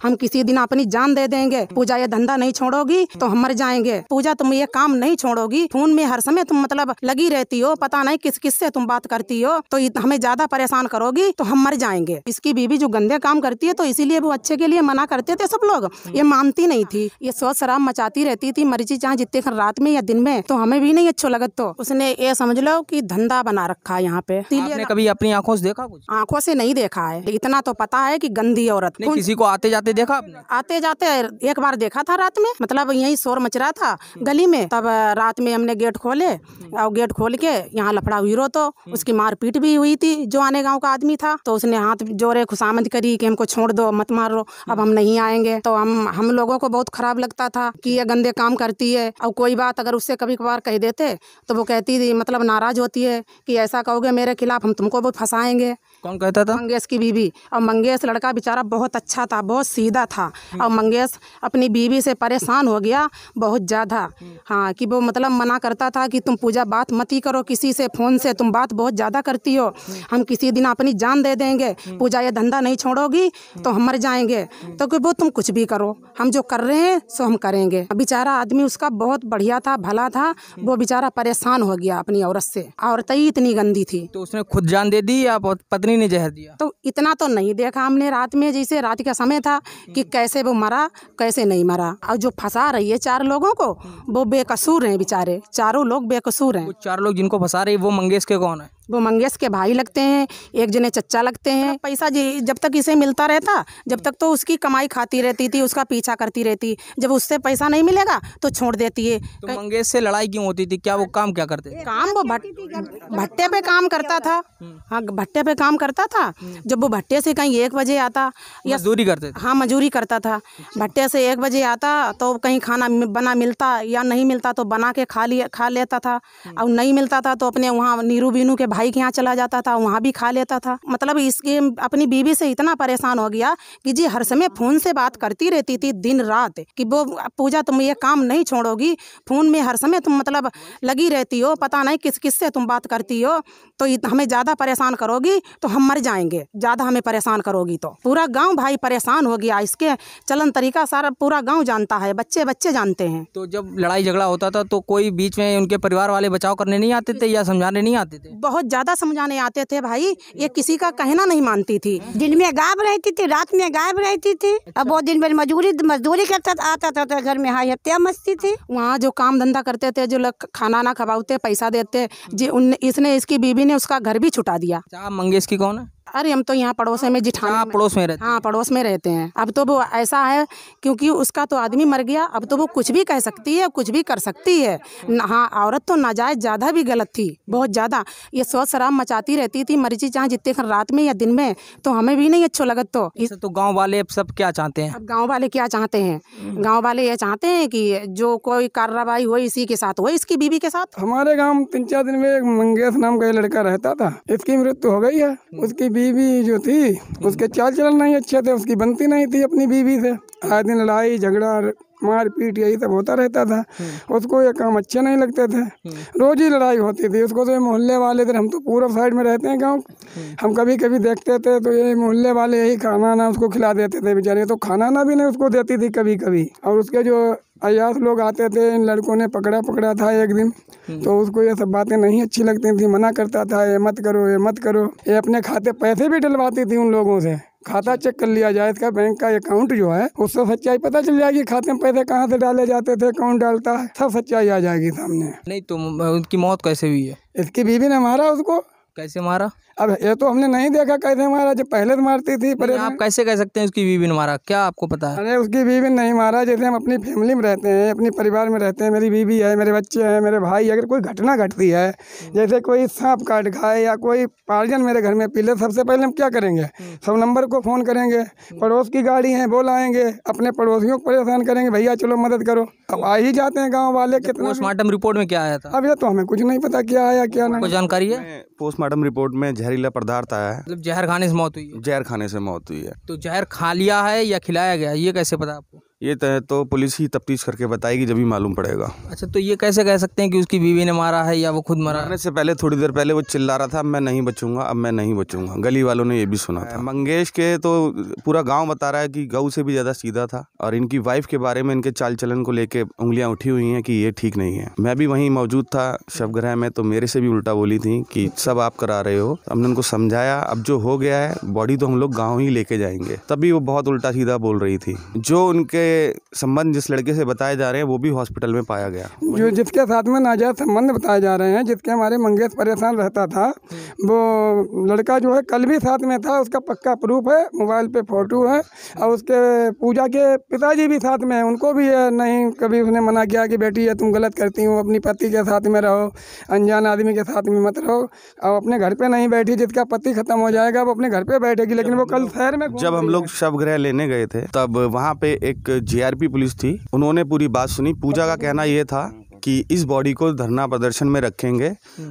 हम किसी दिन अपनी जान दे देंगे। पूजा ये धंधा नहीं छोड़ोगी तो हम मर जाएंगे। पूजा तुम ये काम नहीं छोड़ोगी, फोन में हर समय तुम मतलब लगी रहती हो, पता नहीं किस किस से तुम बात करती हो, तो हमें ज्यादा परेशान करोगी तो हम मर जाएंगे। इसकी बीवी जो गंदे काम करती है तो इसीलिए वो अच्छे के लिए मना करते थे सब लोग, ये मानती नहीं थी, ये शोर शराब मचाती रहती थी, मर्जी चाहे जितने खन रात में या दिन में, तो हमें भी नहीं अच्छा लगत। तो उसने ये समझ लो कि धंधा बना रखा है यहाँ पे। आपने कभी अपनी आंखों से देखा? कुछ आंखों से नहीं देखा है, इतना तो पता है कि गंदी औरत। किसी को आते जाते देखा आपने? आते जाते एक बार देखा था रात में, मतलब यही शोर मच रहा था गली में, तब रात में हमने गेट खोले और गेट खोल के यहाँ लफड़ा हुई रो, तो उसकी मारपीट भी हुई थी। जो आने गांव का आदमी था तो उसने हाथ जोड़े खुशामद करी कि हमको छोड़ दो, मत मारो, अब हम नहीं आएंगे। तो हम लोगों को बहुत खराब लगता था कि ये गंदे काम करती है। और कोई बात अगर उससे कभी कभार कह देते तो वो कहती थी, मतलब नाराज होती है कि ऐसा कहोगे मेरे खिलाफ हम तुमको भी फंसाएंगे। कौन कहता था? मंगेश की बीवी। और मंगेश लड़का बेचारा बहुत अच्छा था, बहुत सीधा था, और मंगेश अपनी बीवी से परेशान हो गया बहुत ज़्यादा। हाँ, कि वो मतलब मना करता था कि तुम पूजा बात मत ही करो किसी से, फ़ोन से तुम बात बहुत ज़्यादा करती हो, हम किसी दिन अपनी जान दे देंगे। पूजा ये धंधा नहीं छोड़ोगी तो हम मर जाएंगे। तो कि वो तुम कुछ भी करो, हम जो कर रहे हैं सो हम करेंगे। बेचारा आदमी उसका बहुत बढ़िया था, भला था, वो बेचारा परेशान हो गया अपनी औरत से। औरत ही इतनी गंदी थी। तो उसने खुद जान दे दी या पत्नी ने जहर दिया? तो इतना तो नहीं देखा हमने रात में, जैसे रात का समय था कि कैसे वो मरा कैसे नहीं मरा। और जो फंसा रही है 4 लोगों को, वो बेकसूर हैं बेचारे, चारों लोग बेकसूर हैं। वो 4 लोग जिनको फंसा रही वो मंगेश के कौन है? वो मंगेश के भाई लगते हैं, एक जने चच्चा लगते हैं। पैसा जब तक इसे मिलता रहता जब तक तो उसकी कमाई खाती रहती थी, उसका पीछा करती रहती। जब उससे पैसा नहीं मिलेगा तो छोड़ देती है। तो मंगेश से लड़ाई क्यों होती थी? क्या वो काम क्या करते थे? काम वो भट्टे पे काम करता था। हाँ, भट्टे पे काम करता था। जब वो भट्टे से कहीं 1 बजे आता या मजदूरी करते थे? हाँ, मजदूरी करता था। भट्टे से 1 बजे आता तो कहीं खाना बना मिलता या नहीं मिलता तो बना के खा लेता था। और नहीं मिलता था तो अपने वहाँ नीरू बीनू के भाई के यहाँ चला जाता था, वहाँ भी खा लेता था। मतलब इसके अपनी बीवी से इतना परेशान हो गया कि जी हर समय फोन से बात करती रहती थी दिन रात, कि वो पूजा तुम ये काम नहीं छोड़ोगी, फोन में हर समय तुम मतलब लगी रहती हो, पता नहीं किस किस से तुम बात करती हो, तो हमें ज़्यादा परेशान करोगी तो हम मर जाएंगे, ज़्यादा हमें परेशान करोगी तो। पूरा गाँव भाई परेशान हो गया। इसके चलन तरीका सारा पूरा गाँव जानता है, बच्चे बच्चे जानते हैं। तो जब लड़ाई झगड़ा होता था तो कोई बीच में उनके परिवार वाले बचाव करने नहीं आते थे या समझाने नहीं आते थे? बहुत ज़्यादा समझाने आते थे भाई, ये किसी का कहना नहीं मानती थी। दिन में गायब रहती थी, रात में गायब रहती थी। अब वो दिन भर मजदूरी करता आता था तो घर में हाई हत्या मस्ती थी। वहाँ जो काम धंधा करते थे, जो लोग खाना ना खवाते, पैसा देते, इसकी बीवी ने उसका घर भी छुटा दिया। मंगेश की कौन है? अरे हम तो यहाँ पड़ोस में जिठानी पड़ोस में रहते हैं। हाँ, पड़ोस में रहते हैं। अब तो वो ऐसा है क्योंकि उसका तो आदमी मर गया, अब तो वो कुछ भी कह सकती है, कुछ भी कर सकती है। हाँ, औरत तो नाजायज ज़्यादा भी गलत थी, बहुत ज़्यादा। ये शोर शराब मचाती रहती थी, मर्जी चाहे जितने खन रात में या दिन में, तो हमें भी नहीं अच्छा लगत। तो गाँव वाले अब सब क्या चाहते हैं? अब गाँव वाले क्या चाहते हैं? गाँव वाले ये चाहते हैं कि जो कोई कार्रवाई हो इसी के साथ हो, इसकी बीवी के साथ। हमारे गाँव 3-4 दिन में एक मंगेश नाम का लड़का रहता था, इसकी मृत्यु हो गई है। उसकी बीवी जो थी उसके चाल चलन नहीं अच्छे थे, उसकी बनती नहीं थी अपनी बीवी से। आए दिन लड़ाई झगड़ा मारपीट यही सब होता रहता था। उसको ये काम अच्छे नहीं लगते थे, रोज ही लड़ाई होती थी। उसको तो ये मोहल्ले वाले थे, हम तो पूर्व साइड में रहते हैं गाँव, हम कभी कभी देखते थे तो ये मोहल्ले वाले यही खाना ना उसको खिला देते थे बेचारे, तो खाना ना भी नहीं उसको देती थी कभी कभी। और उसके जो अयास लोग आते थे, इन लड़कों ने पकड़ा था एक दिन, तो उसको ये सब बातें नहीं अच्छी लगती थी, मना करता था, ये मत करो ये मत करो। ये अपने खाते पैसे भी डलवाती थी उन लोगों से। खाता चेक कर लिया जाए इसका, बैंक का अकाउंट जो है उससे सच्चाई पता चल जाएगी, खाते में पैसे कहाँ से डाले जाते थे, कौन डालता है, सब सच्चाई आ जाएगी सामने। नहीं तो उनकी मौत कैसे हुई है? इसकी बीवी ने मारा उसको। कैसे मारा? अब ये तो हमने नहीं देखा कैसे मारा, जब पहले तो मारती थी। पर आप कैसे कह सकते हैं उसकी बीवी ने मारा? क्या आपको पता है? अरे उसकी बीवी नहीं मारा, जैसे हम अपनी फैमिली में रहते हैं, अपनी परिवार में रहते हैं, मेरी बीवी है, मेरे बच्चे हैं, मेरे भाई, अगर कोई घटना घटती है, जैसे कोई सांप काट खाए या कोई पार्जन मेरे घर में पी ले, सबसे पहले हम क्या करेंगे? सब नंबर को फ़ोन करेंगे, पड़ोस की गाड़ी है वो लाएंगे, अपने पड़ोसियों को परेशान करेंगे, भैया चलो मदद करो। अब आ ही जाते हैं गाँव वाले। कितना पोस्टमार्टम रिपोर्ट में क्या आया था? अब ये तो हमें कुछ नहीं पता क्या आया क्या नहीं। जानकारी है? पोस्टमार्टम रिपोर्ट में जहरीला पदार्थ आया है, मतलब जहर खाने से मौत हुई है? जहर खाने से मौत हुई है। तो जहर खा लिया है या खिलाया गया, ये कैसे पता आपको? ये तो पुलिस ही तफ्तीश करके बताएगी, जब ही मालूम पड़ेगा। अच्छा, तो ये कैसे कह सकते हैं कि उसकी बीवी ने मारा है या वो खुद मरा है? मरने से पहले थोड़ी देर पहले वो चिल्ला रहा था, मैं नहीं बचूंगा, अब मैं नहीं बचूंगा। गली वालों ने ये भी सुना था। मंगेश के तो पूरा गाँव बता रहा है कि गऊ से भी ज़्यादा सीधा था, और इनकी वाइफ के बारे में, इनके चाल चलन को लेके उंगलियां उठी हुई हैं कि ये ठीक नहीं है। मैं भी वहीं मौजूद था शवगृह में, तो मेरे से भी उल्टा बोली थी कि सब आप करा रहे हो। हमने उनको समझाया, अब जो हो गया है बॉडी तो हम लोग गाँव ही लेके जाएंगे। तभी वो बहुत उल्टा सीधा बोल रही थी। जो उनके संबंध जिस लड़के से बताए जा रहे हैं वो भी हॉस्पिटल में पाया गया। जो जिसके साथ में नाजायज संबंध बताए जा रहे हैं, जिसके हमारे मंगेश परेशान रहता था, वो लड़का जो है कल भी साथ में था, उसका पक्का प्रूफ है, मोबाइल पे फोटो है। और उसके पूजा के पिताजी भी साथ में हैं, उनको भी नहीं कभी उसने मना किया कि बेटी ये तुम गलत करती हो, अपनी पति के साथ में रहो, अनजान आदमी के साथ में मत रहो। और अपने घर पे नहीं बैठी, जिसका पति खत्म हो जाएगा वो अपने घर पे बैठेगी। लेकिन वो कल शहर में जब हम लोग शवगृह लेने गए थे, तब वहाँ पे एक जीआरपी पुलिस थी, उन्होंने पूरी बात सुनी। पूजा का कहना ये था कि इस बॉडी को धरना प्रदर्शन में रखेंगे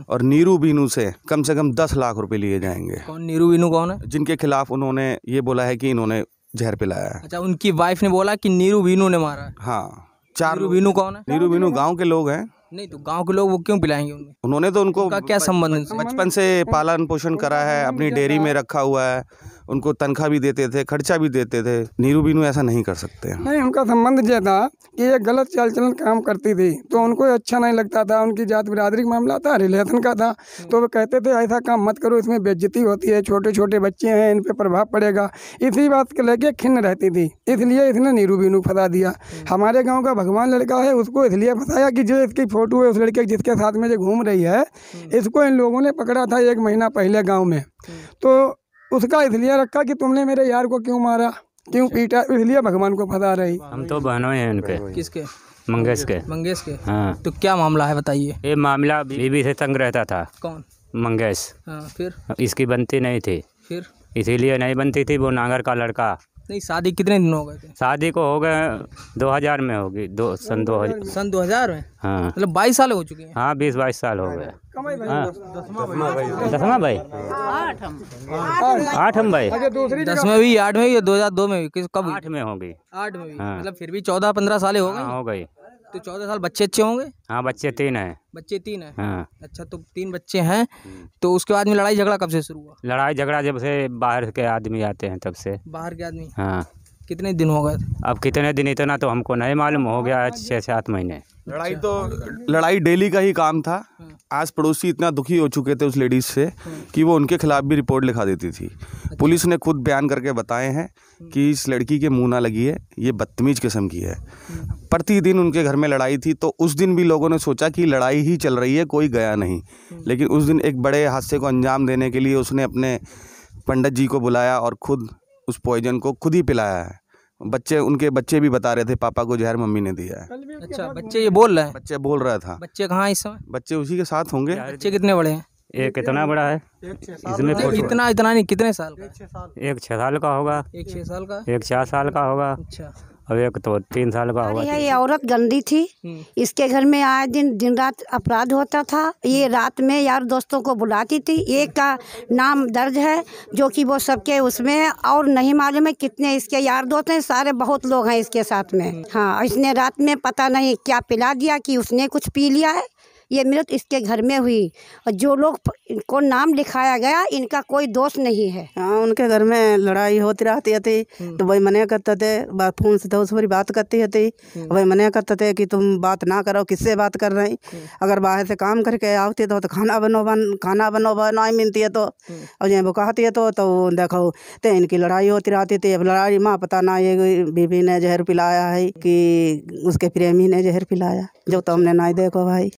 और नीरू बीनू से कम 10 लाख रुपए लिए जाएंगे। कौन नीरू बीनू कौन है? जिनके खिलाफ उन्होंने ये बोला है कि इन्होंने जहर पिलाया है। अच्छा, उनकी वाइफ ने बोला कि नीरू बीनू ने मारा है। हाँ, 4 नीरू बीनू कौन है? नीरू बीनू गाँव के लोग हैं। नहीं तो गांव के लोग वो क्यों पिलाएंगे उन्हें? उन्होंने तो उनको क्या संबंध इनसे? बचपन से पालन पोषण करा है, अपनी डेयरी में रखा हुआ है, उनको तनख्वाह भी देते थे, खर्चा भी देते थे। नीरू बीनू ऐसा नहीं कर सकते। नहीं, उनका संबंध ये था कि ये गलत चाल चलन काम करती थी, तो उनको अच्छा नहीं लगता था। उनकी जात बिरादरी का मामला था, रिलेशन का था, तो वो कहते थे ऐसा काम मत करो, इसमें बेइज्जती होती है, छोटे छोटे बच्चे हैं, इन पे प्रभाव पड़ेगा। इसी बात के लेके खिन्न रहती थी, इसलिए इसने नीरू बीनू फंसा दिया। हमारे गाँव का भगवान लड़का है, उसको इसलिए फंसाया कि जो इसकी फोटो है उस लड़के जिसके साथ में जो घूम रही है, इसको इन लोगों ने पकड़ा था 1 महीना पहले गाँव में। तो उसका इसलिए रखा कि तुमने मेरे यार को क्यों मारा, क्यों पीटा, इसलिए भगवान को फंसा रही। हम तो बहनों हैं उनके। किसके? मंगेश के। मंगेश के? हाँ। तो क्या मामला है बताइए। ये मामला बीवी से तंग रहता था। कौन? मंगेश। हाँ, फिर? इसकी बनती नहीं थी, फिर इसीलिए नहीं बनती थी। वो नागर का लड़का। नहीं, शादी कितने दिन हो गए थे? शादी को हो गए 2000 में होगी, सन 2000। सन 2000 में? हाँ, मतलब 22 साल हो चुके हैं। हाँ 20-22 साल हो गए। हाँ, 10वां भाई, 8 भाई, 10 में भी, 8 में भी, 2002 में भी, कब? 8 में होगी। 8 में भी? हाँ। मतलब फिर भी 14-15 साल हो गए। हाँ, हो गई। तो 14 साल बच्चे अच्छे होंगे? हाँ, बच्चे 3 हैं। बच्चे 3 हैं? हाँ। अच्छा, तो 3 बच्चे हैं, तो उसके बाद में लड़ाई झगड़ा कब से शुरू हुआ? लड़ाई झगड़ा जब से बाहर के आदमी आते हैं तब से। बाहर के आदमी? हाँ। कितने दिन हो गए? अब कितने दिन, इतना तो हमको नहीं मालूम, हो गया 6-7 महीने। लड़ाई डेली का ही काम था। आस पड़ोसी इतना दुखी हो चुके थे उस लेडीज से कि वो उनके खिलाफ भी रिपोर्ट लिखा देती थी। पुलिस ने खुद बयान करके बताए हैं कि इस लड़की के मुंह ना लगी है, ये बदतमीज किस्म की है। प्रतिदिन उनके घर में लड़ाई थी, तो उस दिन भी लोगों ने सोचा कि लड़ाई ही चल रही है, कोई गया नहीं। लेकिन उस दिन एक बड़े हादसे को अंजाम देने के लिए उसने अपने पंडित जी को बुलाया और खुद उस पॉइजन को खुद ही पिलाया है। उनके बच्चे भी बता रहे थे पापा को जहर मम्मी ने दिया है। अच्छा, बच्चे ये बोल रहे हैं? बच्चे बोल रहा था। बच्चे कहाँ इस समय? बच्चे उसी के साथ होंगे। बच्चे कितने बड़े हैं? एक इतना बड़ा है, इसमें इतना नहीं, कितने साल का? एक 6 साल का होगा, एक 6 साल का, एक 4 साल का होगा, अच्छा, और एक तो 3 साल का होगा। ये औरत गंदी थी, इसके घर में आए दिन रात अपराध होता था। ये रात में यार दोस्तों को बुलाती थी। एक का नाम दर्ज है जो कि वो सबके उसमें है, और नहीं मालूम है कितने इसके यार दोस्त हैं, सारे बहुत लोग हैं इसके साथ में। हाँ, इसने रात में पता नहीं क्या पिला दिया कि उसने कुछ पी लिया है। ये मृत इसके घर में हुई, और जो लोग को नाम लिखाया गया इनका कोई दोष नहीं है। हाँ, उनके घर में लड़ाई होती रहती थी, तो वही मना करते थे। फोन से तो उस पर बात करती थी, वही मना करते थे कि तुम बात ना करो, किससे बात कर रही। अगर बाहर से काम करके आती तो खाना बनो नहीं मिलती है, तो और जब वो कहती है तो देखो तो इनकी लड़ाई होती रहती थी। अब लड़ाई माँ पता ना ये बीबी ने जहर पिलाया है कि उसके प्रेमी ने जहर पिलाया, जो तो हमने नहीं देखो भाई।